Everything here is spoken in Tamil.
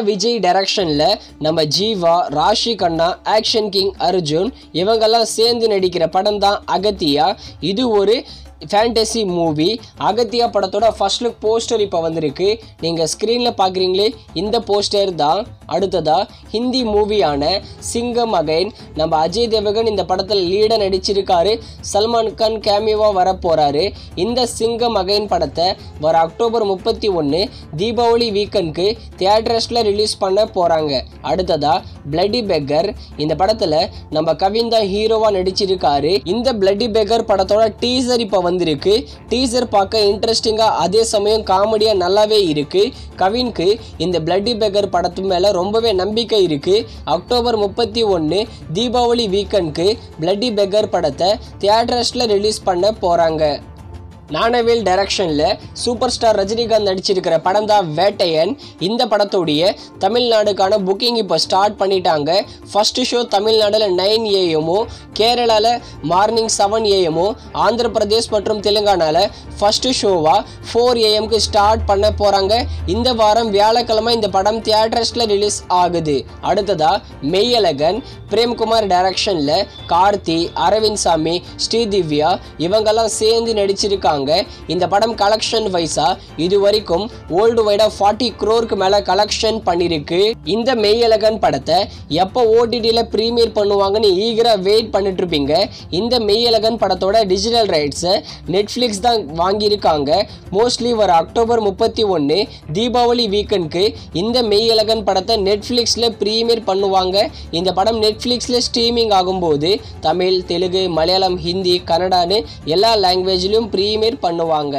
விஜய் டைரக்ஷன்ல நம்ம ஜீவா, ராஷி கண்ணா, ஆக்ஷன் கிங் அர்ஜுன் இவங்கெல்லாம் சேர்ந்து நடிக்கிற படம் தான் அகத்தியா. இது ஒரு ஃபேண்டசி மூவி. அகத்தியா படத்தோட ஃபர்ஸ்ட் லுக் போஸ்டர் இப்போ வந்திருக்கு. நீங்கள் ஸ்க்ரீனில் பார்க்குறீங்களே இந்த போஸ்டர் தான். அடுத்ததா ஹிந்தி மூவியான சிங்கம் அகைன். நம்ம அஜய் தேவகன் இந்த படத்தில் லீடாக நடிச்சிருக்காரு. சல்மான் கான் கேமியோவாக வர போகிறாரு. இந்த சிங்கம் அகைன் படத்தை வர அக்டோபர் 31 தீபாவளி வீக்கெண்டுக்கு தியேட்டர்ஸில் ரிலீஸ் பண்ண போகிறாங்க. அடுத்ததா பிளட்டி பெக்கர். இந்த படத்தில் நம்ம கவின் தான் ஹீரோவாக நடிச்சிருக்காரு. இந்த பிளட்டி பெக்கர் படத்தோட டீசர் இப்போ வந்திருக்கு. டீசர் பார்க்க இன்ட்ரெஸ்டிங்கா அதே சமயம் காமெடியா நல்லாவே இருக்கு. கவின்க்கு இந்த பிளட்டி பெக்கர் படத்து மேல ரொம்பவே நம்பிக்கை இருக்கு. அக்டோபர் 31 தீபாவளி வீக்கெண்டுக்கு பிளட்டி பெக்கர் படத்தை தியேட்டர்ஸ்ல ரிலீஸ் பண்ண போறாங்க. ஞானவேல் டைரக்ஷனில் சூப்பர் ஸ்டார் ரஜினிகாந்த் நடிச்சிருக்கிற படம் தான் வேட்டையன். இந்த படத்துடைய தமிழ்நாடுக்கான புக்கிங் இப்போ ஸ்டார்ட் பண்ணிட்டாங்க. ஃபர்ஸ்ட் ஷோ தமிழ்நாடுல 9 AM, கேரளாவில் மார்னிங் 7 AM, ஆந்திர பிரதேஷ் மற்றும் தெலுங்கானாவில் ஃபர்ஸ்ட் ஷோவா 4 AM ஸ்டார்ட் பண்ண போகிறாங்க. இந்த வாரம் வியாழக்கிழமை இந்த படம் தியேட்டர்ஸில் ரிலீஸ் ஆகுது. அடுத்ததா மெய்யழகன். பிரேம்குமார் டைரக்ஷனில் கார்த்தி, அரவிந்த் சாமி, ஸ்ரீதிவ்யா இவங்கெல்லாம் சேர்ந்து நடிச்சிருக்காங்க. இந்த படம் கலெக்ஷன் வைஸா இது வரைக்கும் வேர்ல்டு வைடா 40 crore மேல கலெக்ஷன் பண்ணிருக்கு. இந்த மெய்யழகன் படத்தை எப்போ OTTல பிரீமியர் பண்ணுவாங்கன்னு ஈகரா வெயிட் பண்ணிட்டு இருப்பீங்க. இந்த மெய்யழகன் படத்தோட டிஜிட்டல் ரைட்ஸை நெட்ஃபிளிக்ஸ் தான் வாங்கியிருக்காங்க. மோஸ்ட்லி வர அக்டோபர் 31 தீபாவளி வீக்கெண்டுக்கு இந்த மெய்யழகன் படத்தை நெட்ஃபிளிக்ஸ்ல பிரீமியர் பண்ணுவாங்க. இந்த படம் நெட்ஃபிளிக்ஸ்ல ஸ்ட்ரீமிங் ஆகும்போது தமிழ், தெலுங்கு, மலையாளம், ஹிந்தி, கன்னடான்னு எல்லா லாங்குவேஜ்லயும் பிரீமியர் பண்ணுவாங்க.